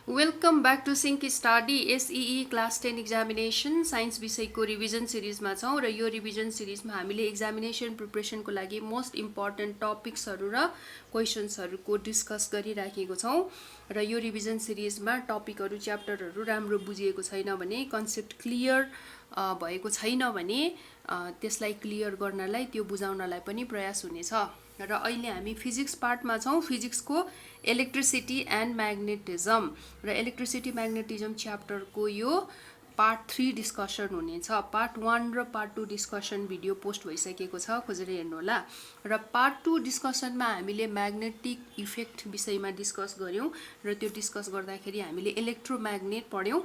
Welcome back to sync study SE class 10 examination science विषयको revision सिरिजमा छौँ र यो रिभिजन सिरिजमा हामीले एक्जामिनेसन प्रिपरेसनको लागि मोस्ट इम्पोर्टेन्ट टपिक्सहरू र क्वेसन्सहरूको डिस्कस गरिराखेको छौँ र यो रिभिजन सिरिजमा टपिकहरू च्याप्टरहरू राम्रो बुझिएको छैन भने कन्सेप्ट क्लियर भएको छैन भने त्यसलाई क्लियर गर्नलाई त्यो बुझाउनलाई पनि प्रयास हुनेछ र अहिले हामी फिजिक्स पार्टमा छौँ फिजिक्सको इलेक्ट्रिसिटी एन्ड म्याग्नेटिजम र इलेक्ट्रिसिटी म्याग्नेटिजम च्याप्टरको यो पार्ट 3 डिस्कसन हुनेछ पार्ट 1 र पार्ट 2 डिस्कसन भिडियो पोस्ट भइसकेको छ खोजेर हेर्नुहोला र पार्ट 2 डिस्कसनमा हामीले म्याग्नेटिक इफेक्ट विषयमा डिस्कस गर्यौं र त्यो डिस्कस गर्दाखेरि हामीले इलेक्ट्रोम्याग्नेट पढ्यौं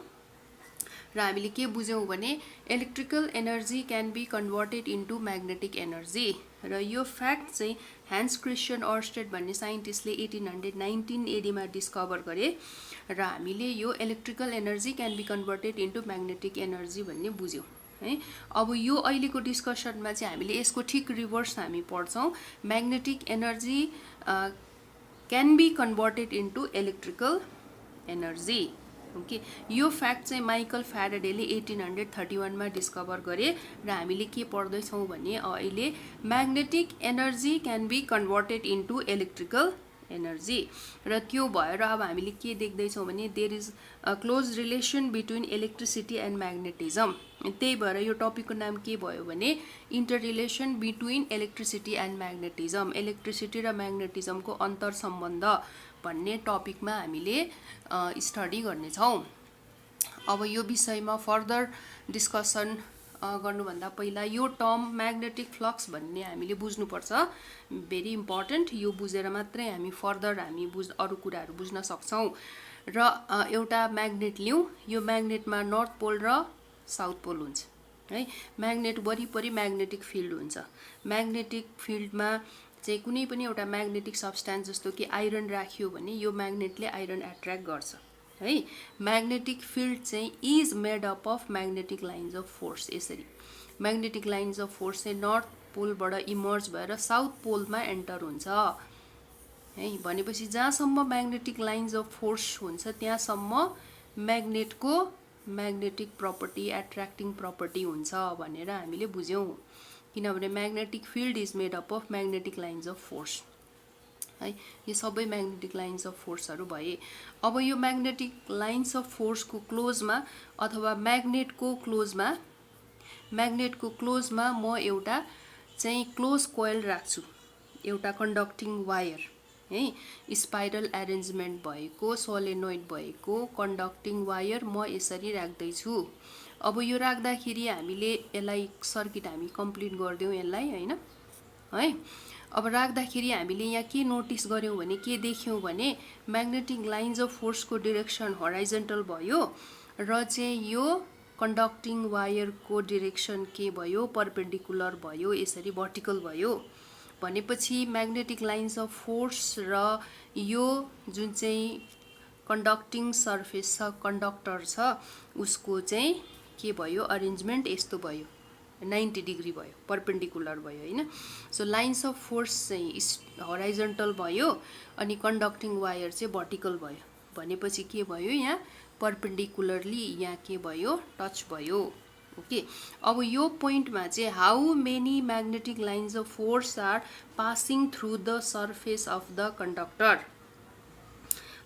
र हामीले के बुझ्यौं भने electrical energy can be converted into magnetic energy र यो फ्याक्ट चाहिँ हान्स क्रिस्टियन अर्स्टेड भन्ने साइन्टिस्टले 1819 एडीमा डिस्कभर गरे र हामीले यो electrical energy can be converted into magnetic energy भन्ने बुझ्यौं है अब यो अहिलेको डिस्कसनमा चाहिँ हामीले यसको ठिक रिभर्स हामी पढ्छौं magnetic energy can be converted into electrical energy okay यो फ्याक्ट चाहिँ माइकल फ्याराडेले 1831 मा डिस्कभर गरे र हामीले के पढ्दै छौं भने अहिले magnetic energy can be converted into electrical energy र त्यो भएर अब हामीले के देख्दै छौं भने there is a close relation between electricity and magnetism त्यही भएर यो टपिकको नाम के भयो भने inter relation between electricity and magnetism electricity र म्याग्नेटिजमको अन्तर सम्बन्ध भन्ने टपिकमा हामीले स्टडी गर्नेछौं अब यो विषयमा फर्दर डिस्कसन गर्नुभन्दा पहिला यो टर्म म्याग्नेटिक फ्लक्स भन्ने हामीले बुझ्नुपर्छ भेरी इम्पोर्टेन्ट यो बुझेर मात्रै हामी फर्दर हामी अरु कुराहरू बुझ्न सक्छौं र एउटा म्याग्नेट लियौं यो म्याग्नेटमा नर्थ पोल र साउथ पोल हुन्छ है म्याग्नेट वरिपरि म्याग्नेटिक फिल्ड हुन्छ म्याग्नेटिक फिल्डमा चाहिँ कुनै पनि एउटा म्याग्नेटिक सब्स्टेन्स जस्तो कि आइरन राखियो भने यो म्याग्नेटले आइरन एट्र्याक्ट गर्छ है म्याग्नेटिक फिल्ड चाहिँ is made up of magnetic lines of force यसरी म्याग्नेटिक लाइन्स अफ फोर्स चाहिँ नर्थ पोलबाट इमर्ज भएर साउथ पोलमा एन्टर हुन्छ है भनेपछि जहाँसम्म म्याग्नेटिक लाइन्स अफ फोर्स हुन्छ त्यहाँसम्म म्याग्नेटको म्याग्नेटिक प्रपर्टी एट्र्याक्टिङ प्रपर्टी हुन्छ भनेर हामीले बुझ्यौं किनभने magnetic field is made up of magnetic lines of force है यो सबै म्याग्नेटिक लाइन्स अफ फोर्सहरू भए अब यो म्याग्नेटिक लाइन्स अफ फोर्सको क्लोजमा अथवा म्याग्नेटको क्लोजमा म एउटा चाहिँ क्लोज कोइल राख्छु एउटा कन्डक्टिङ वायर है स्पाइरल अरेन्जमेन्ट भएको सोलेनोइड भएको कन्डक्टिङ वायर म यसरी राख्दै छु अब यो राख्दाखेरि हामीले यसलाई सर्किट हामी कम्प्लिट गर्दियौं यसलाई हैन है अब राख्दाखेरि हामीले यहाँ के नोटिस गर्यौं भने के देख्यौं भने म्याग्नेटिक लाइन्स अफ फोर्सको डाइरेक्सन होराइजन्टल भयो र चाहिँ यो कन्डक्टिङ वायरको डाइरेक्सन के भयो परपेन्डिकुलर भयो यसरी भर्टिकल भयो भनेपछि म्याग्नेटिक लाइन्स अफ फोर्स र यो जुन चाहिँ कन्डक्टिङ सर्फेस छ कन्डक्टर छ उसको चाहिँ के भयो अरेन्जमेन्ट यस्तो भयो 90 डिग्री भयो परपेन्डिकुलर भयो हैन सो लाइन्स अफ फोर्स चाहिँ होराइजन्टल भयो अनि कन्डक्टिङ वायर चाहिँ भर्टिकल भयो भनेपछि के भयो यहाँ परपेन्डिकुलरली यहाँ के भयो टच भयो ओके अब यो पोइन्टमा चाहिँ how many magnetic lines of force are passing through the surface of the conductor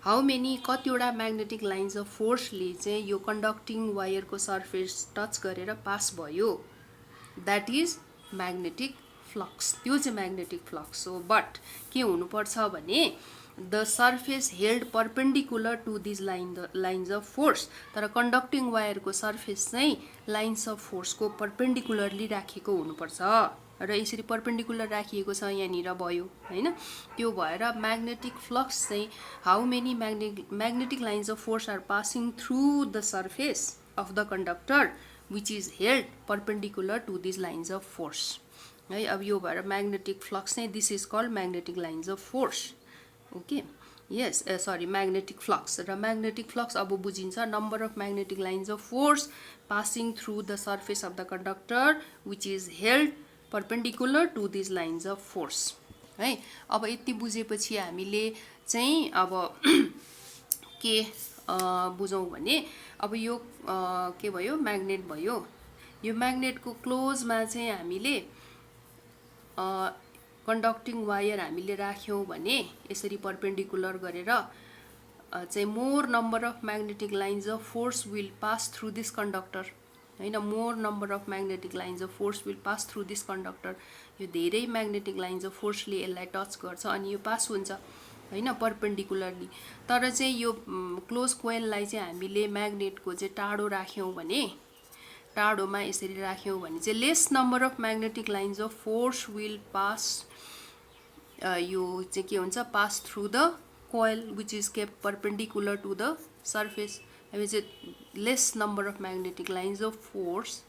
how many कतिवटा म्याग्नेटिक लाइन्स अफ फोर्सले चाहिँ यो कन्डक्टिङ वायरको सर्फेस टच गरेर पास भयो द्याट इज म्याग्नेटिक फ्लक्स त्यो चाहिँ म्याग्नेटिक फ्लक्स हो बट के हुनुपर्छ भने the surface held perpendicular to this lines of force तर कन्डक्टिङ वायरको सर्फेस चाहिँ लाइन्स अफ फोर्सको परपेन्डिकुलरली राखेको हुनुपर्छ र यसरी परपेन्डिकुलर राखिएको छ यहाँनिर भयो हैन त्यो भएर म्याग्नेटिक फ्लक्स चाहिँ how many magnetic lines of force are passing through the surface of the conductor which is held perpendicular to these lines of force है अब यो भएर म्याग्नेटिक फ्लक्स चाहिँ this is called magnetic lines of force okay yes sorry magnetic flux र magnetic flux अब बुझिन्छ number of magnetic lines of force passing through the surface of the conductor which is held perpendicular to these lines of force है अब यति बुझेपछि हामीले चाहिँ अब के बुझौँ भने अब यो के भयो म्याग्नेट भयो यो म्याग्नेटको क्लोजमा चाहिँ हामीले कन्डक्टिङ वायर हामीले राख्यौँ भने यसरी परपेन्डिकुलर गरेर चाहिँ more number of magnetic lines of force will pass through this conductor हैन more number of magnetic lines of force will pass through this conductor यो धेरै म्याग्नेटिक लाइन्स अफ फोर्सले यसलाई टच गर्छ अनि यो पास हुन्छ हैन परपेन्डिकुलरली तर चाहिँ यो क्लोज कोइललाई चाहिँ हामीले म्याग्नेटको चाहिँ टाढो राख्यौँ भने टाढोमा यसरी राख्यौँ भने चाहिँ lace number of magnetic lines of force will pass यो चाहिँ के हुन्छ pass through the coil which is kept perpendicular to the surface. I mean, less number of magnetic lines of force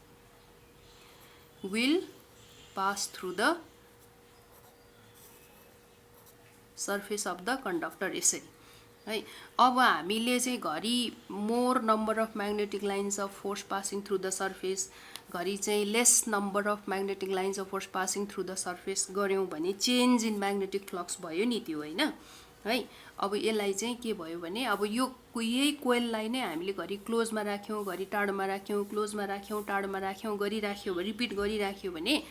will pass through the surface of the conductor. यसरी है अब हामीले चाहिँ घरि more number of magnetic lines of force passing through the surface घरि चाहिँ less number of magnetic lines of force passing through the surface गर्यौं भने change in magnetic flux भयो नि त्यो हैन है अब यसलाई चाहिँ के भयो भने अब यो यही कोइललाई नै हामीले घरि क्लोजमा राख्यौं घरि टाढोमा राख्यौं क्लोजमा राख्यौं टाढोमा राख्यौं गरिराख्यौं रिपिट गरिराख्यौं भने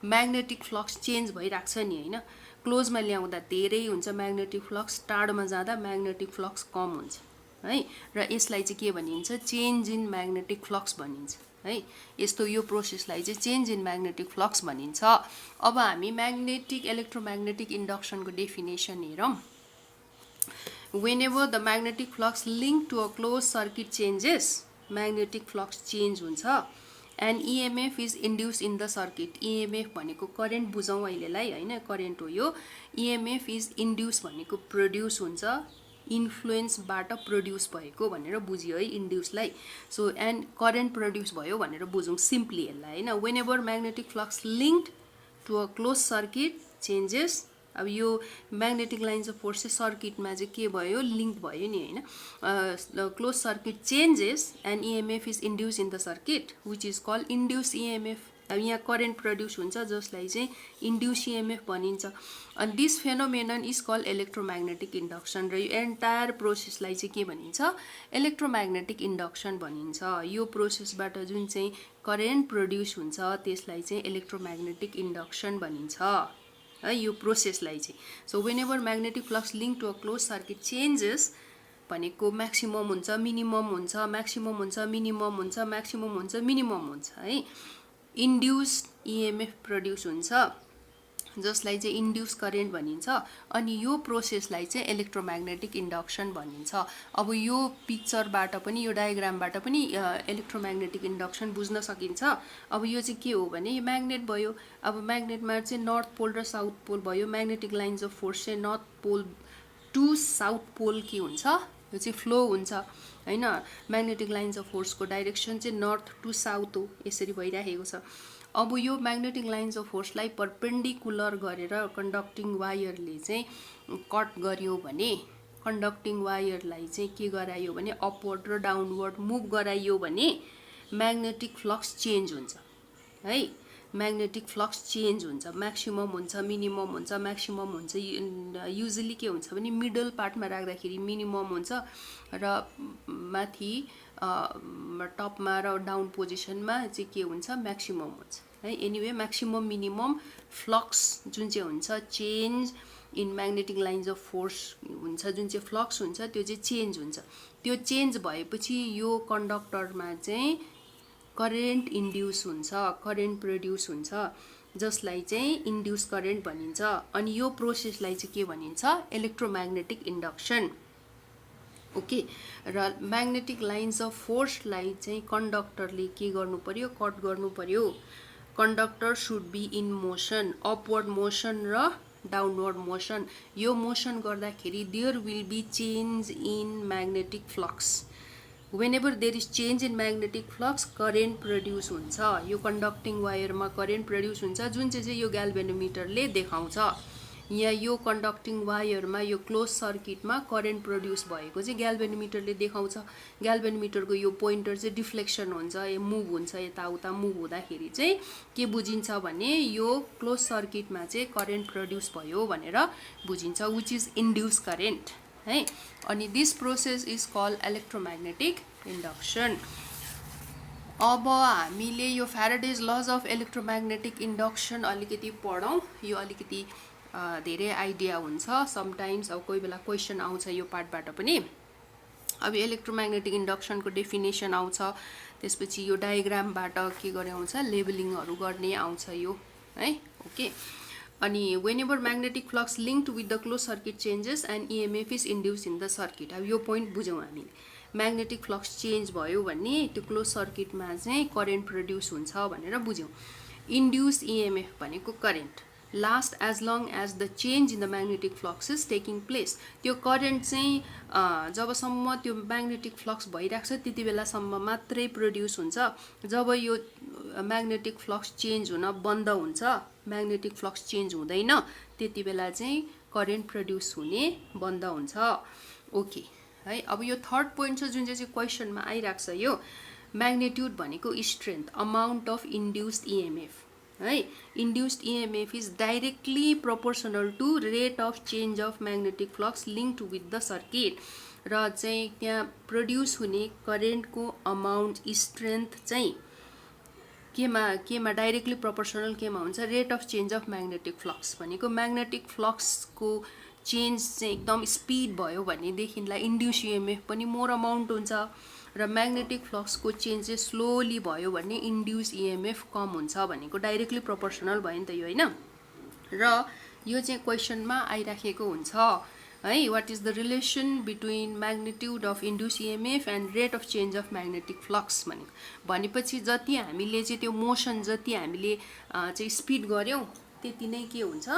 म्याग्नेटिक फ्लक्स चेन्ज भइराख्छ नि हैन क्लोजमा ल्याउँदा धेरै हुन्छ म्याग्नेटिक फ्लक्स टाढोमा जाँदा म्याग्नेटिक फ्लक्स कम हुन्छ है र यसलाई चाहिँ के भनिन्छ चेन्ज इन म्याग्नेटिक फ्लक्स भनिन्छ है यस्तो यो प्रोसेसलाई चाहिँ चेन्ज इन म्याग्नेटिक फ्लक्स भनिन्छ अब हामी म्याग्नेटिक इलेक्ट्रोम्याग्नेटिक इन्डक्सनको डेफिनेसन हेरौं whenever the magnetic flux linked to a closed circuit changes magnetic flux change हुन्छ and EMF is induced in the circuit EMF भनेको करेन्ट बुझौं अहिलेलाई हैन करेन्ट हो यो EMF is induced भनेको प्रोड्युस हुन्छ इन्फ्लुएन्स बाट प्रोड्युस भएको भनेर बुझियो है इन्ड्युसलाई सो एन्ड करेन्ट प्रोड्युस भयो भनेर बुझौं सिम्पली यसलाई हैन whenever magnetic flux linked to a closed circuit changes अब यो म्याग्नेटिक लाइन्स अफ फोर्स चाहिँ सर्किटमा चाहिँ के भयो लिंक भयो नि हैन close circuit changes and EMF is induce in the circuit which is called induce EMF अब यहाँ करेन्ट प्रोड्युस हुन्छ जसलाई चाहिँ इन्ड्युस EMF भनिन्छ अनि this phenomenon is called electromagnetic induction र यो एन्टायर प्रोसेसलाई चाहिँ के भनिन्छ इलेक्ट्रोम्याग्नेटिक इन्डक्सन भनिन्छ यो प्रोसेसबाट जुन चाहिँ करेन्ट प्रोड्युस हुन्छ त्यसलाई चाहिँ इलेक्ट्रोम्याग्नेटिक इन्डक्सन भनिन्छ यो प्रोसेसलाई चाहिँ so whenever magnetic flux linked to a closed circuit changes भनेको म्याक्सिमम हुन्छ मिनिमम हुन्छ म्याक्सिमम हुन्छ मिनिमम हुन्छ म्याक्सिमम हुन्छ मिनिमम हुन्छ है इन्ड्युस्ड EMF प्रोड्युस हुन्छ जसलाई चाहिँ इन्ड्युस करेन्ट भनिन्छ अनि यो प्रोसेसलाई चाहिँ इलेक्ट्रोम्याग्नेटिक इन्डक्सन भनिन्छ अब यो पिक्चरबाट पनि यो डायग्रामबाट पनि इलेक्ट्रोम्याग्नेटिक इन्डक्सन बुझ्न सकिन्छ अब यो चाहिँ के हो भने यो म्याग्नेट भयो अब म्याग्नेटमा चाहिँ नर्थ पोल र साउथ पोल भयो म्याग्नेटिक लाइन्स अफ फोर्स चाहिँ north pole to south pole के हुन्छ यो चाहिँ फ्लो हुन्छ हैन म्याग्नेटिक लाइन्स अफ फोर्सको डाइरेक्सन चाहिँ नर्थ टु साउथ हो यसरी भइराखेको छ अब यो म्याग्नेटिक लाइन्स अफ फोर्सलाई परपेन्डिकुलर गरेर कन्डक्टिङ वायरले चाहिँ कट गर्यो भने कन्डक्टिङ वायरलाई चाहिँ के गरायो भने अपवर्ड र डाउनवर्ड मुभ गरायो भने म्याग्नेटिक फ्लक्स चेन्ज हुन्छ है म्याग्नेटिक फ्लक्स चेन्ज हुन्छ म्याक्सिमम हुन्छ मिनिमम हुन्छ म्याक्सिमम हुन्छ युजुअली के हुन्छ भने मिडल पार्टमा राख्दाखेरि मिनिमम हुन्छ र माथि टपमा र डाउन पोजिसनमा चाहिँ के हुन्छ म्याक्सिमम हुन्छ है एनीवे म्याक्सिमम मिनिमम फ्लक्स जुन चाहिँ हुन्छ change in magnetic lines of force हुन्छ जुन चाहिँ फ्लक्स हुन्छ त्यो चाहिँ चेन्ज हुन्छ त्यो चेन्ज भएपछि यो कन्डक्टरमा चाहिँ करेन्ट इन्ड्युस हुन्छ करेन्ट प्रोड्युस हुन्छ जसलाई चाहिँ इन्ड्युस करेन्ट भनिन्छ अनि यो प्रोसेसलाई चाहिँ के भनिन्छ इलेक्ट्रोम्याग्नेटिक इन्डक्सन ओके र म्याग्नेटिक लाइन्स अफ फोर्सलाई चाहिँ कन्डक्टरले के गर्नु पर्यो कट गर्नु पर्यो conductor should be in motion upward motion र डाउनवर्ड मोसन यो मोसन गर्दाखेरि there will be change in magnetic flux whenever there is change in magnetic flux current produce हुन्छ यो कन्डक्टिङ वायरमा करेन्ट प्रोड्युस हुन्छ जुन चाहिँ यो ग्याल्भेनोमिटरले देखाउँछ यहाँ यो कन्डक्टिङ वायरमा यो क्लोज सर्किटमा करेन्ट प्रोड्युस भएको चाहिँ ग्याल्भेनोमिटरले देखाउँछ ग्याल्भेनोमिटरको यो पोइन्टर चाहिँ डिफ्लेक्सन हुन्छ यो मुभ हुन्छ यताउता मुभ हुँदाखेरि चाहिँ के बुझिन्छ भने यो क्लोज सर्किटमा चाहिँ करेन्ट प्रोड्युस भयो भनेर बुझिन्छ व्हिच इज इन्ड्युस करेन्ट है। अनि this process is called electromagnetic induction. अब हामीले यो Faraday's lodge of electromagnetic induction अलिकति पढौँ। यो अलिकति धेरै आइडिया हुन्छ समटाइम्स, अब कोही बेला क्वेसन आउँछ यो पार्टबाट पनि। अब इलेक्ट्रोमैग्नेटिक इंडक्शन को डेफिनेसन आउँछ, त्यसपछि यो डायग्रामबाट के गरे आउँछ लेबलिङहरु गर्ने आउँछ यो है। ओके, अनि whenever magnetic flux linked with the closed circuit changes and EMF is induced in the circuit। अब यो पोइन्ट बुझौँ हामीले, म्याग्नेटिक फ्लक्स चेन्ज भयो भने त्यो क्लोज सर्किटमा चाहिँ करेन्ट प्रोड्युस हुन्छ भनेर बुझ्यौँ। इन्ड्युस EMF भनेको current last as long as the change in the magnetic flux is taking place. त्यो करेन्ट चाहिँ जबसम्म त्यो म्याग्नेटिक फ्लक्स भइरहेको छ त्यति बेलासम्म मात्रै प्रोड्युस हुन्छ। जब यो म्याग्नेटिक फ्लक्स चेन्ज हुन बन्द हुन्छ, म्याग्नेटिक फ्लक्स चेन्ज हुँदैन, त्यति बेला चाहिँ करेन्ट प्रोड्युस हुने बन्द हुन्छ। ओके है। अब यो थर्ड पोइन्ट छ जुन चाहिँ क्वेसनमा आइरहेको छ, यो म्याग्नेट्युड भनेको strength amount of induced EMF है। Induced EMF is directly proportional to rate of change of magnetic flux linked with the circuit. र चाहिँ त्यहाँ प्रोड्युस हुने करेन्टको अमाउन्ट स्ट्रेन्थ चाहिँ केमा डाइरेक्टली प्रोपोर्सनल केमा हुन्छ, rate of change of magnetic flux भनेको म्याग्नेटिक फ्लक्सको चेन्ज चाहिँ एकदम स्पिड भयो भनेदेखिलाई इन्ड्युस EMF पनि मोर अमाउन्ट हुन्छ, र म्याग्नेटिक फ्लक्सको चेन्ज चाहिँ स्लोली भयो भने इन्ड्युस EMF कम हुन्छ भनेको डाइरेक्टली प्रोपोर्सनल भयो नि त यो हैन। र यो चाहिँ क्वेसनमा आइराखेको हुन्छ है, what is the relation between magnitude of induce EMF and rate of change of magnetic flux भनेपछि जति हामीले चाहिँ त्यो मोसन जति हामीले चाहिँ स्पिड गर्यौं त्यति नै के हुन्छ,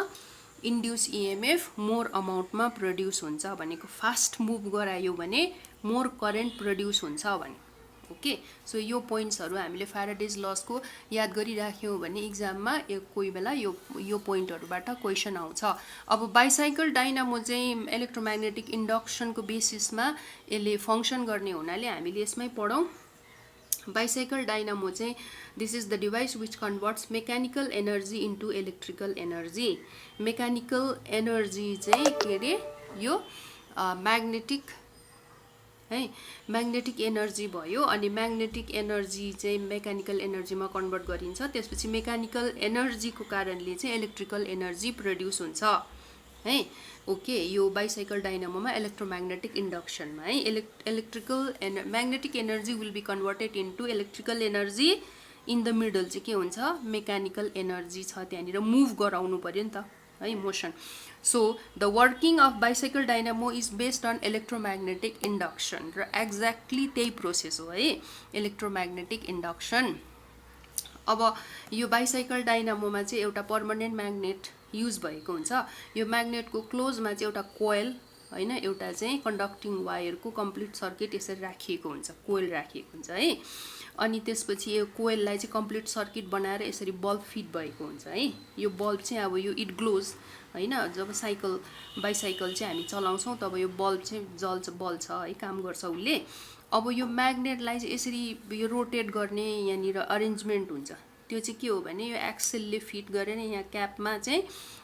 इन्ड्युस EMF मोर अमाउन्टमा प्रोड्युस हुन्छ भनेको। फास्ट मुभ गरायो भने मोर करेन्ट प्रोड्युस हुन्छ भने। ओके, सो यो पोइन्ट्सहरु हामीले फ्याराडेज लजको याद गरिराख्यौं भने एक्जाममा कोही बेला यो पोइन्टहरुबाट क्वेसन आउँछ। अब बाइसाइकल डाइनामो चाहिँ इलेक्ट्रोमैग्नेटिक इंडक्शनको बेसिसमा यसले फंक्सन गर्ने हुनाले हामीले यसमै पढौं। बाइसाइकल डाइनामो चाहिँ this is the device which converts mechanical energy into electrical energy. Mechanical energy चाहिँ के रे, यो म्याग्नेटिक है, म्याग्नेटिक एनर्जी भयो, अनि म्याग्नेटिक एनर्जी चाहिँ मेकानिकल एनर्जीमा कन्भर्ट गरिन्छ। त्यसपछि मेकानिकल एनर्जीको कारणले चाहिँ इलेक्ट्रिकल एनर्जी प्रोड्युस हुन्छ है। ओके, यो बाइसाइकल डाइनामोमा इलेक्ट्रोमैग्नेटिक इंडक्शनमा है magnetic energy will be converted into electrical energy. In the middle चाहिँ के हुन्छ, मेकानिकल एनर्जी छ, त्यहाँनिर मुभ गराउनु पर्यो नि त है, motion. So the working of bicycle dynamo is based on electromagnetic induction, र एक्ज्याक्टली त्यही प्रोसेस हो है इलेक्ट्रोमैग्नेटिक इंडक्शन। अब यो बाइसाइकल डाइनामोमा चाहिँ एउटा पर्मानेन्ट म्याग्नेट युज भएको हुन्छ। यो म्याग्नेटको क्लोजमा चाहिँ एउटा कोइल हैन, एउटा चाहिँ कन्डक्टिङ वायरको कम्प्लिट सर्किट यसरी राखिएको हुन्छ, कोइल राखिएको हुन्छ है। अनि त्यसपछि यो कोइललाई चाहिँ कम्प्लिट सर्किट बनाएर यसरी बल्ब फिट भएको हुन्छ है। यो बल्ब चाहिँ अब यो इट ग्लोज हैन, जब बाइसाइकल चाहिँ हामी चलाउँछौं तब यो बल्ब चाहिँ बल्छ है, काम गर्छ उसले। अब यो म्याग्नेटलाई चाहिँ यसरी यो रोटेट गर्ने यहाँनिर अरेन्जमेन्ट हुन्छ, त्यो चाहिँ के हो भने यो एक्सेलले फिट गरेर यहाँ क्यापमा चाहिँ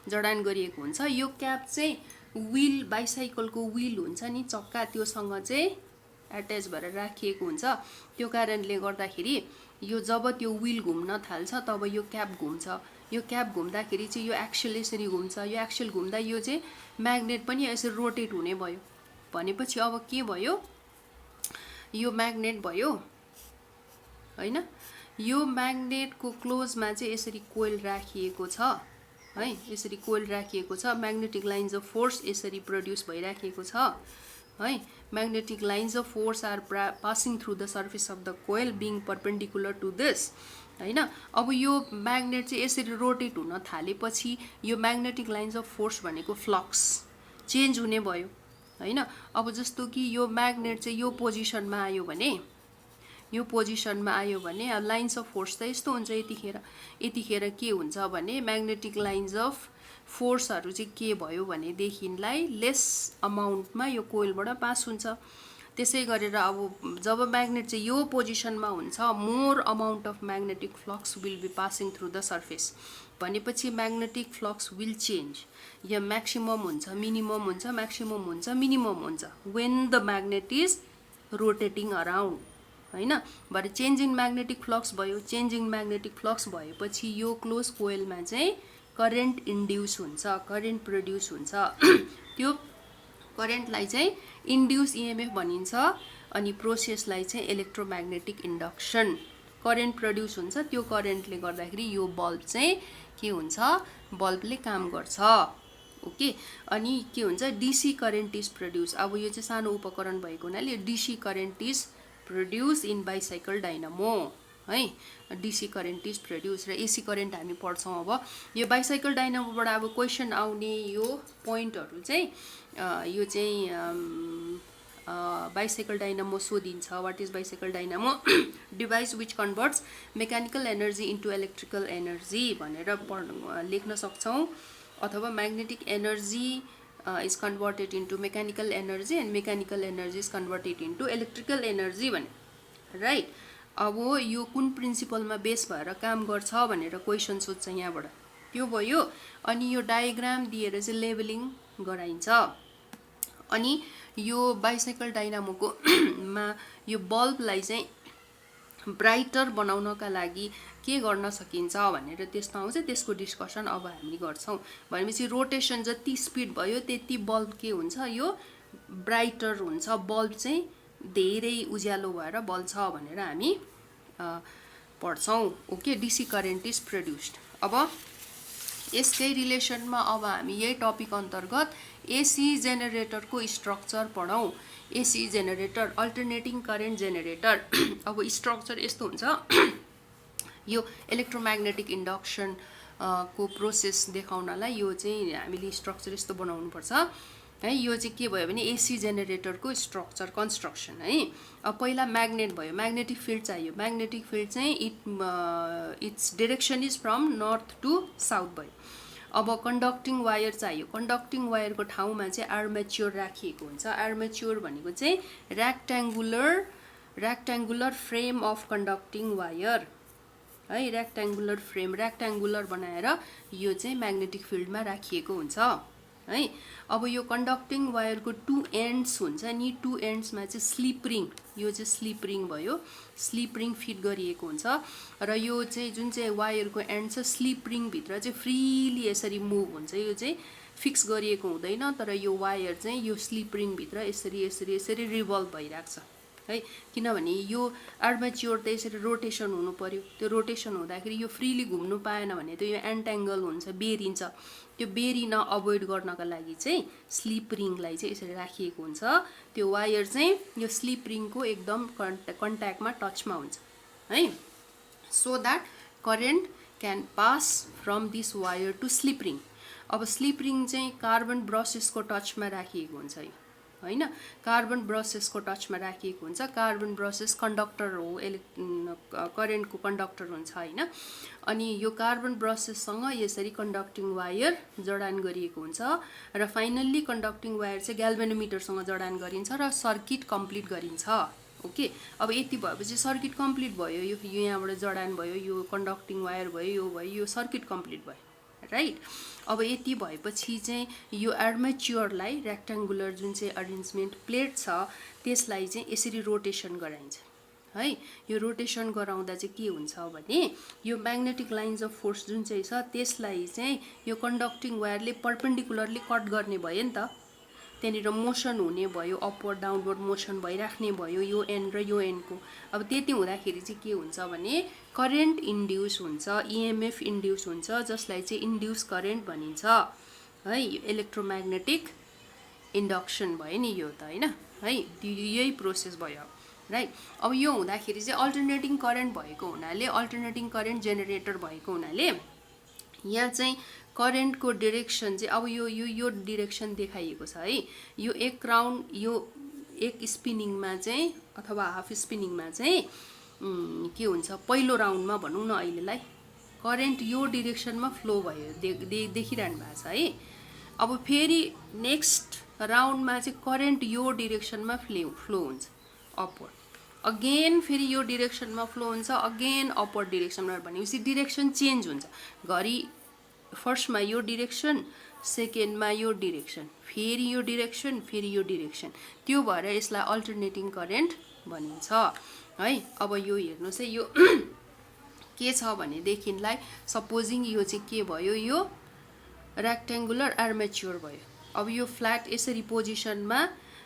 जडान गरिएको हुन्छ। यो क्याप चाहिँ व्हील, बाइसाइकलको व्हील हुन्छ नि चक्का, त्योसँग चाहिँ एट्याच भएर राखिएको हुन्छ। त्यो कारणले गर्दाखेरि यो जब त्यो व्हील घुम्न थाल्छ तब यो क्याप घुम्छ। यो क्याप घुम्दाखेरि चाहिँ यो एक्सेल यसरी घुम्छ, यो एक्सेल घुम्दा यो चाहिँ म्याग्नेट पनि यसरी रोटेट हुने भयो भनेपछि अब के भयो, यो म्याग्नेट भयो हैन। यो म्याग्नेटको क्लोजमा चाहिँ यसरी कोइल राखिएको छ है, यसरी कोइल राखिएको छ। म्याग्नेटिक लाइन्स अफ फोर्स यसरी प्रोड्युस भइराखेको छ है। Magnetic lines of force are passing through the surface of the coil being perpendicular to this हैन। अब यो म्याग्नेट चाहिँ यसरी रोटेट हुन थालेपछि यो म्याग्नेटिक लाइन्स अफ फोर्स भनेको फ्लक्स चेन्ज हुने भयो हैन। अब जस्तो कि यो म्याग्नेट चाहिँ यो पोजिसनमा आयो भने, यो पोजिसनमा आयो भने लाइन्स अफ फोर्स त यस्तो हुन्छ। यतिखेर के हुन्छ भने म्याग्नेटिक लाइन्स अफ फोर्सहरु चाहिँ के भयो भने देखिनलाई लेस अमाउन्टमा यो कोइलबाट पास हुन्छ। त्यसै गरेर अब जब म्याग्नेट चाहिँ यो पोजिसनमा हुन्छ, more amount of magnetic flux will be passing through the surface. भनेपछि म्याग्नेटिक फ्लक्स विल चेन्ज। या म्याक्सिमम हुन्छ, मिनिमम हुन्छ, म्याक्सिमम हुन्छ, मिनिमम हुन्छ when the magnet is rotating around, हैन। भरे चेन्ज इन म्याग्नेटिक फ्लक्स भयो। चेन्ज इन म्याग्नेटिक फ्लक्स भएपछि यो क्लोज कोइलमा चाहिँ करेन्ट इन्ड्युस हुन्छ, करेन्ट प्रोड्युस हुन्छ। त्यो करेन्टलाई चाहिँ इन्ड्युस इएमएफ भनिन्छ। अनि प्रोसेसलाई चाहिँ इलेक्ट्रोम्याग्नेटिक इन्डक्सन। करेन्ट प्रोड्युस हुन्छ, त्यो करेन्टले गर्दाखेरि यो बल्ब चाहिँ के हुन्छ, बल्बले काम गर्छ। ओके। अनि के हुन्छ, डीसी करेन्ट इज प्रोड्युस। अब यो चाहिँ सानो उपकरण भएको हुनाले DC current is produce in bicycle dynamo है। डीसी करेन्ट इज प्रोड्युस र एसी करेन्ट हामी पढ्छौँ। अब यो बाइसाइकल डाइनामोबाट अब क्वेसन आउने यो पोइन्टहरू चाहिँ यो चाहिँ bicycle dynamo सोधिन्छ। What is bicycle dynamo? Device which converts mechanical energy into electrical energy भनेर लेख्न सक्छौँ। अथवा magnetic energy is converted into mechanical energy and mechanical energy is converted into electrical energy भने, राइट। अब यो कुन प्रिन्सिपलमा बेस भएर काम गर्छ भनेर क्वेसन सोध्छ यहाँबाट, त्यो भयो। अनि यो डायग्राम दिएर चाहिँ लेभलिङ गराइन्छ। अनि यो बाइसाइकल डाइनामोको मा यो बल्बलाई चाहिँ ब्राइटर बनाउनका लागि के गर्न सकिन्छ भनेर त्यसमा आउँछ। त्यसको डिस्कसन अब हामी गर्छौँ। भनेपछि रोटेसन जति स्पिड भयो त्यति बल्ब के हुन्छ, यो ब्राइटर हुन्छ, बल्ब चाहिँ धेरै उज्यालो भएर बल्छ भनेर हामी पढ्छौँ। Okay. DC current is produced. अब यसकै रिलेसनमा अब हामी यही टपिक अन्तर्गत एसी जेनेरेटरको स्ट्रक्चर पढौँ। AC generator, alternating current generator. अब स्ट्रक्चर यस्तो हुन्छ, यो इलेक्ट्रोम्याग्नेटिक इन्डक्सन को प्रोसेस देखाउनलाई यो चाहिँ हामीले स्ट्रक्चर यस्तो बनाउनुपर्छ है। यो चाहिँ के भयो भने एसी जेनेरेटरको स्ट्रक्चर कन्स्ट्रक्सन है। अब पहिला म्याग्नेट भयो, म्याग्नेटिक फिल्ड चाहियो। म्याग्नेटिक फिल्ड चाहिँ its direction is from north to south भयो। अब कन्डक्टिङ वायर चाहियो। कन्डक्टिङ वायरको ठाउँमा चाहिँ आर्मेच्योर राखिएको हुन्छ। आर्मेच्योर भनेको चाहिँ rectangular frame of conducting wire है। रेक्ट्याङ्गुलर फ्रेम, रेक्ट्याङ्गुलर बनाएर यो चाहिँ म्याग्नेटिक फिल्डमा राखिएको हुन्छ है। अब यो कन्डक्टिङ वायरको टु एन्ड्स हुन्छ नि, टु एन्ड्समा चाहिँ स्लिप रिङ, यो चाहिँ स्लिप रिङ भयो, स्लिप रिङ फिट गरिएको हुन्छ। र यो चाहिँ जुन चाहिँ वायरको एन्ड छ स्लिप रिङभित्र चाहिँ फ्रिली यसरी मुभ हुन्छ। यो चाहिँ फिक्स गरिएको हुँदैन, तर यो वायर चाहिँ यो स्लिप रिङभित्र यसरी यसरी यसरी रिभल्भ भइरहेको छ है। किनभने यो आर्मेच्योर त यसरी रोटेसन हुनु पर्यो। त्यो रोटेसन हुँदाखेरि यो फ्रिली घुम्नु पाएन भने त यो एन्ट्याङ्गल हुन्छ, बेरिन्छ। त्यो बेरिन अभोइड गर्नका लागि चाहिँ स्लिप रिङलाई चाहिँ यसरी राखिएको हुन्छ। त्यो वायर चाहिँ यो स्लिप रिङको एकदम कन्ट्याक्टमा टचमा हुन्छ है। So that current can pass from this wire to slip ring. अब स्लिप रिङ चाहिँ कार्बन ब्रसेसको टचमा राखिएको हुन्छ हैन। कार्बन ब्रसेसको टचमा राखिएको हुन्छ। कार्बन ब्रसेस कन्डक्टर हो, करेन्टको कन्डक्टर हुन्छ हैन। अनि यो कार्बन ब्रसेससँग यसरी कन्डक्टिङ वायर जडान गरिएको हुन्छ र फाइनल्ली कन्डक्टिङ वायर चाहिँ ग्याल्भेनोमिटरसँग जडान गरिन्छ र सर्किट कम्प्लिट गरिन्छ। ओके। अब यति भएपछि सर्किट कम्प्लिट भयो। यो यहाँबाट जडान भयो, यो कन्डक्टिङ वायर भयो, यो सर्किट कम्प्लिट भयो, राइट। अब यति भएपछि चाहिँ यो आर्मेच्योरलाई रेक्ट्याङ्गुलर जुन चाहिँ अरेन्जमेन्ट प्लेट छ त्यसलाई चाहिँ यसरी रोटेसन गराइन्छ है। यो रोटेसन गराउँदा चाहिँ के हुन्छ भने यो म्याग्नेटिक लाइन्स अफ फोर्स जुन चाहिँ छ त्यसलाई चाहिँ यो कन्डक्टिङ वायरले पर्पेन्डिकुलरली कट गर्ने भयो नि त। त्यहाँनिर मोसन हुने भयो, अपवर्ड डाउनवर्ड मोसन भइराख्ने भयो यो एन्ड र यो एन्डको। अब त्यति हुँदाखेरि चाहिँ के हुन्छ भने करेन्ट इन्ड्युस हुन्छ, इएमएफ इन्ड्युस हुन्छ, जसलाई चाहिँ इन्ड्युस करेन्ट भनिन्छ है। इलेक्ट्रोम्याग्नेटिक इन्डक्सन भयो नि यो त हैन है। यही प्रोसेस भयो, राइट। अब यो हुँदाखेरि चाहिँ अल्टरनेटिङ करेन्ट भएको हुनाले, अल्टरनेटिङ करेन्ट जेनेरेटर भएको हुनाले यहाँ चाहिँ करेन्टको डिरेक्सन चाहिँ अब यो डिरेक्सन देखाइएको छ है। यो एक राउन्ड, यो एक स्पिनिङमा चाहिँ अथवा हाफ स्पिनिङमा चाहिँ के हुन्छ, पहिलो राउन्डमा भनौँ न अहिलेलाई करेन्ट यो डिरेक्सनमा फ्लो भयो, देखिरहनु भएको छ है। अब फेरि नेक्स्ट राउन्डमा चाहिँ करेन्ट यो डिरेक्सनमा फ्लो हुन्छ अपवर्ड, अगेन फेरि यो डिरेक्सनमा फ्लो हुन्छ, अगेन अपवर्ड डिरेक्सनमा, भनेपछि डिरेक्सन चेन्ज हुन्छ। घरि फर्स्टमा यो डिरेक्सन, सेकेन्डमा यो डिरेक्सन, फेरि यो डिरेक्सन, फेरि यो डिरेक्सन, त्यो भएर यसलाई अल्टरनेटिङ करेन्ट भनिन्छ है। अब यो हेर्नुहोस् है, यो के छ भनेदेखिलाई सपोजिङ यो चाहिँ के भयो, यो रेक्ट्याङ्गुलर आर्मेचर भयो। अब यो फ्ल्याट यसरी पोजिसनमा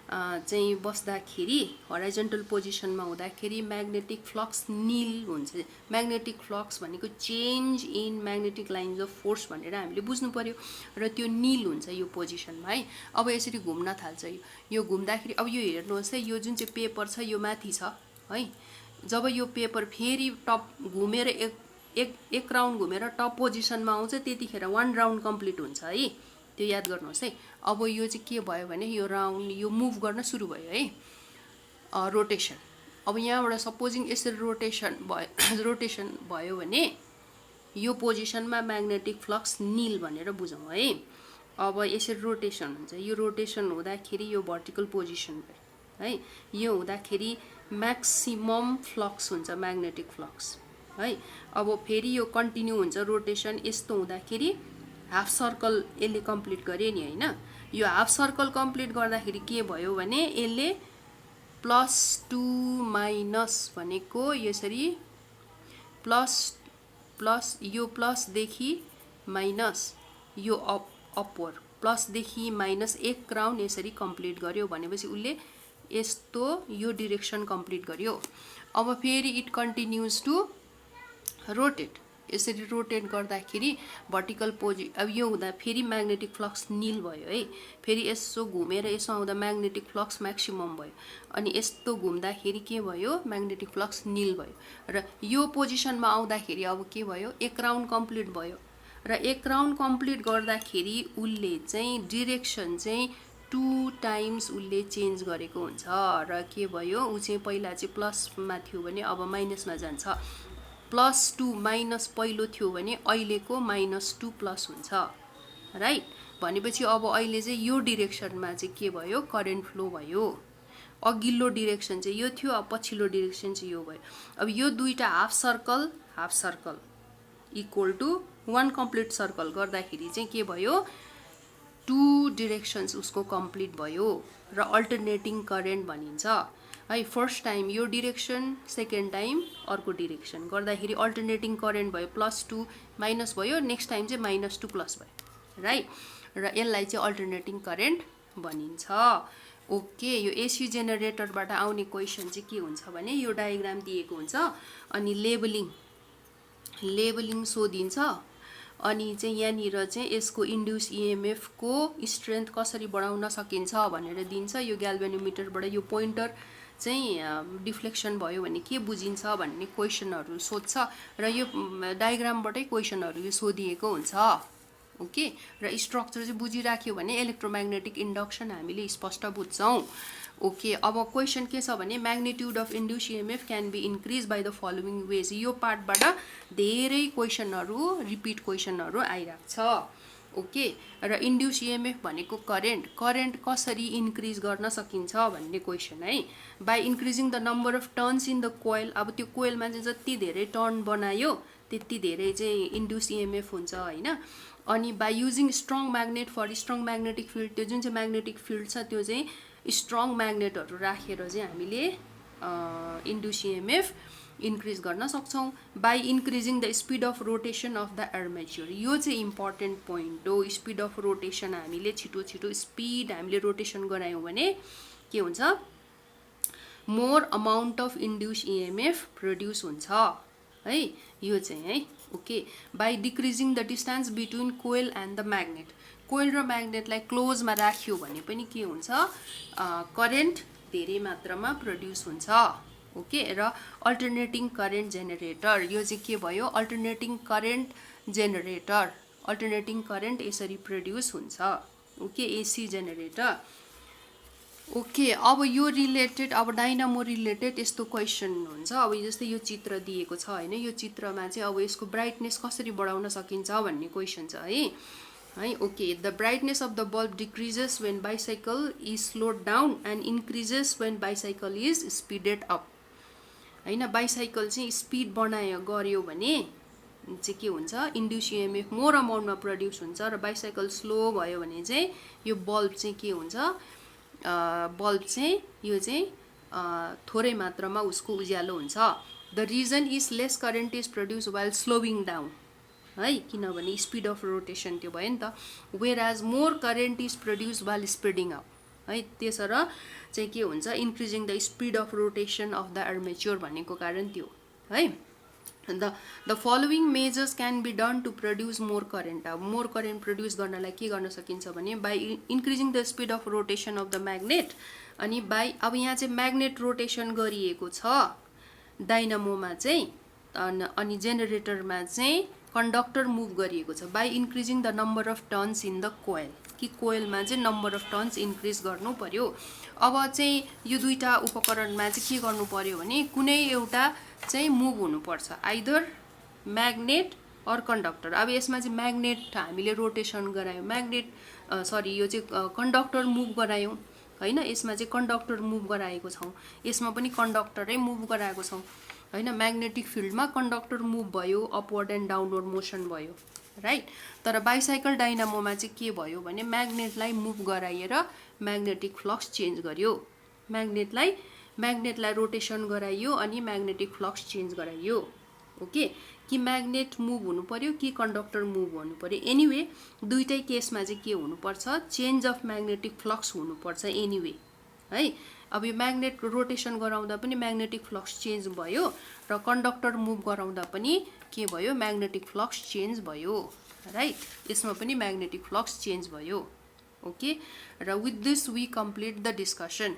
चाहिँ बस्दाखेरि, हराइजन्टल पोजिसनमा हुँदाखेरि म्याग्नेटिक फ्लक्स निल हुन्छ। म्याग्नेटिक फ्लक्स भनेको change in magnetic lines of force भनेर हामीले बुझ्नु पर्यो, र त्यो निल हुन्छ यो पोजिसनमा है। अब यसरी घुम्न थाल्छ यो घुम्दाखेरि, अब यो हेर्नुहोस् है, यो जुन चाहिँ पेपर छ यो माथि छ है। जब यो पेपर फेरि टप घुमेर एक राउन्ड घुमेर टप पोजिसनमा आउँछ, त्यतिखेर 1 राउन्ड कम्प्लिट हुन्छ है, त्यो याद गर्नुहोस् है। अब यो चाहिँ के भयो भने यो राउन्ड यो मुभ गर्न सुरु भयो है, रोटेसन। अब यहाँबाट सपोजिङ यसरी रोटेसन भयो भने यो पोजिसनमा म्याग्नेटिक फ्लक्स निल भनेर बुझौँ है। अब यसरी रोटेसन हुन्छ, यो रोटेसन हुँदाखेरि यो भर्टिकल पोजिसन भयो है। यो हुँदाखेरि म्याक्सिमम फ्लक्स हुन्छ, म्याग्नेटिक फ्लक्स है। अब फेरि यो कन्टिन्यू हुन्छ रोटेसन, यस्तो हुँदाखेरि हाफ सर्कल यसले कम्प्लिट गरे नि होइन। यो हाफ सर्कल कम्प्लिट गर्दाखेरि के भयो भने यसले +2 माइनस भनेको यसरी प्लस यो प्लसदेखि माइनस यो अपवर्ड, प्लसदेखि माइनस 1 राउन्ड यसरी कम्प्लिट गर्यो भनेपछि उसले यस्तो यो डिरेक्सन कम्प्लिट गर्यो। अब फेरि इट कन्टिन्युज टु रोटेट, यसरी रोटेट गर्दाखेरि भर्टिकल अब यो हुँदा फेरि म्याग्नेटिक फ्लक्स निल भयो है। फेरि यसो घुमेर यसो आउँदा म्याग्नेटिक फ्लक्स म्याक्सिमम भयो, अनि यस्तो घुम्दाखेरि के भयो, म्याग्नेटिक फ्लक्स निल भयो। र यो पोजिसनमा आउँदाखेरि अब के भयो, 1 राउन्ड कम्प्लिट भयो, र 1 राउन्ड कम्प्लिट गर्दाखेरि उसले चाहिँ डिरेक्सन चाहिँ 2 टाइम्स उसले चेन्ज गरेको हुन्छ। र के भयो, ऊ चाहिँ पहिला चाहिँ प्लसमा थियो भने अब माइनसमा जान्छ। +2 माइनस पहिलो थियो भने अहिलेको -2 प्लस हुन्छ राइट। भनेपछि अब अहिले चाहिँ यो डिरेक्सनमा चाहिँ के भयो, करेन्ट फ्लो भयो। अघिल्लो डिरेक्सन चाहिँ यो थियो, अब पछिल्लो डिरेक्सन चाहिँ यो भयो। अब यो दुईटा half circle equal to 1 complete circle गर्दाखेरि चाहिँ के भयो, 2 डिरेक्सन्स उसको कम्प्लिट भयो र अल्टरनेटिङ करेन्ट भनिन्छ है। फर्स्ट टाइम यो डिरेक्सन, सेकेन्ड टाइम अर्को डिरेक्सन गर्दाखेरि अल्टरनेटिङ करेन्ट भयो, +2 माइनस भयो, नेक्स्ट टाइम चाहिँ -2 प्लस भयो राइट। र यसलाई चाहिँ अल्टरनेटिङ करेन्ट भनिन्छ। ओके, यो एसी जेनेरेटरबाट आउने क्वेसन चाहिँ के हुन्छ भने यो डायग्राम दिएको हुन्छ, अनि लेबलिङ सोधिन्छ, अनि चाहिँ यहाँनिर चाहिँ यसको इन्ड्युस इएमएफ को स्ट्रेन्थ कसरी बढाउन सकिन्छ भनेर दिन्छ। यो ग्याल्भेनोमिटरबाट यो पोइन्टर चाहिँ डिफ्लेक्सन भयो भने के बुझिन्छ भन्ने क्वेसनहरू सोध्छ, र यो डायग्रामबाटै क्वेसनहरू यो सोधिएको हुन्छ। ओके, र स्ट्रक्चर चाहिँ बुझिराख्यो भने इलेक्ट्रोम्याग्नेटिक इन्डक्सन हामीले स्पष्ट बुझ्छौँ। ओके, अब क्वेसन के छ भने magnitude of induce EMF can be increase by the following ways. यो पार्टबाट धेरै क्वेसनहरू रिपिट क्वेसनहरू आइरहेको छ। ओके, र इन्ड्युस इएमएफ भनेको करेन्ट कसरी इन्क्रिज गर्न सकिन्छ भन्ने क्वेसन है। By increasing the number of turns in the coil, अब त्यो कोइलमा चाहिँ जति धेरै टर्न बनायो त्यति धेरै चाहिँ इन्ड्युस इएमएफ हुन्छ होइन। अनि by using strong magnet for strong magnetic field, त्यो जुन चाहिँ म्याग्नेटिक फिल्ड छ त्यो चाहिँ स्ट्रङ म्याग्नेटहरू राखेर चाहिँ हामीले इन्ड्युस इएमएफ इन्क्रिज गर्न सक्छौँ। By increasing the speed of rotation of the armature, यो चाहिँ इम्पोर्टेन्ट पोइन्ट हो। स्पिड अफ रोटेसन हामीले छिटो स्पिड हामीले रोटेसन गरायौँ भने के हुन्छ, more amount of induce EMF produce हुन्छ है, यो चाहिँ है। Okay, by decreasing the distance between coil and the magnet, coil र म्याग्नेटलाई क्लोजमा राख्यो भने पनि के हुन्छ, करेन्ट धेरै मात्रामा प्रोड्युस हुन्छ। ओके, र अल्टरनेटिङ करेन्ट जेनेरेटर, यो चाहिँ के भयो, alternating current generator, alternating current यसरी प्रोड्युस हुन्छ। Okay, AC generator. ओके, अब यो रिलेटेड, अब डाइनामो रिलेटेड यस्तो क्वेसन हुन्छ। अब जस्तै यो चित्र दिएको छ होइन, यो चित्रमा चाहिँ अब यसको ब्राइटनेस कसरी बढाउन सकिन्छ भन्ने क्वेसन छ है। Okay, the brightness of the bulb decreases when bicycle is slowed down and increases when bicycle is speeded up होइन। बाइसाइकल चाहिँ स्पिड गऱ्यो भने चाहिँ के हुन्छ इन्ड्युस इएमएफ मोर अमाउन्टमा प्रड्युस हुन्छ र बाइसाइकल स्लो भयो भने चाहिँ यो बल्ब चाहिँ के हुन्छ बल्ब चाहिँ यो चाहिँ थोरै मात्रामा उसको उज्यालो हुन्छ the reason is less current is produce while slowing down है किनभने स्पिड अफ रोटेसन त्यो भयो नि त whereas more current is produce while spreading up है त्यसर चाहिँ के हुन्छ increasing the speed of rotation of the armature भनेको कारण त्यो है The following measures can be done to produce more current. अब more current produce गर्नलाई के गर्न सकिन्छ भने by increasing the speed of rotation of the magnet अनि by अब यहाँ चाहिँ magnet rotation गरिएको छ डाइनामोमा चाहिँ अनि जेनेरेटरमा चाहिँ conductor move गरिएको छ by increasing the number of turns in the coil कि कोइलमा चाहिँ नम्बर अफ टर्न्स इन्क्रिज गर्नु पर्यो अब चाहिँ यो दुईटा उपकरणमा चाहिँ के गर्नु पर्यो भने कुनै एउटा चाहिँ मुभ हुनुपर्छ आइदर म्याग्नेट अर कन्डक्टर अब यसमा चाहिँ म्याग्नेट हामीले रोटेसन गरायौँ म्याग्नेट सरी यो चाहिँ कन्डक्टर मुभ गरायौँ हैन यसमा चाहिँ कन्डक्टर मुभ गराएको छौँ यसमा पनि कन्डक्टरै मुभ गराएको छौँ हैन म्याग्नेटिक फिल्डमा कन्डक्टर मुभ भयो अपवर्ड एन्ड डाउनवर्ड मोसन भयो राइट तर बाइसाइकल डाइनामोमा चाहिँ के भयो भने म्याग्नेटलाई मुभ गराएर म्याग्नेटिक फ्लक्स चेन्ज गर्यो म्याग्नेटलाई रोटेसन गराइयो अनि म्याग्नेटिक फ्लक्स चेन्ज गराइयो ओके कि म्याग्नेट मुभ हुनु पर्यो कि कन्डक्टर मुभ हुनु पर्यो एनीवे दुईटै केसमा चाहिँ के हुनुपर्छ चेन्ज अफ म्याग्नेटिक फ्लक्स हुनुपर्छ एनीवे है अब यो म्याग्नेट रोटेसन गराउँदा पनि म्याग्नेटिक फ्लक्स चेन्ज भयो र कन्डक्टर मुभ गराउँदा पनि के भयो म्याग्नेटिक फ्लक्स चेन्ज भयो राइट यसमा पनि म्याग्नेटिक फ्लक्स चेन्ज भयो ओके र with this we complete the discussion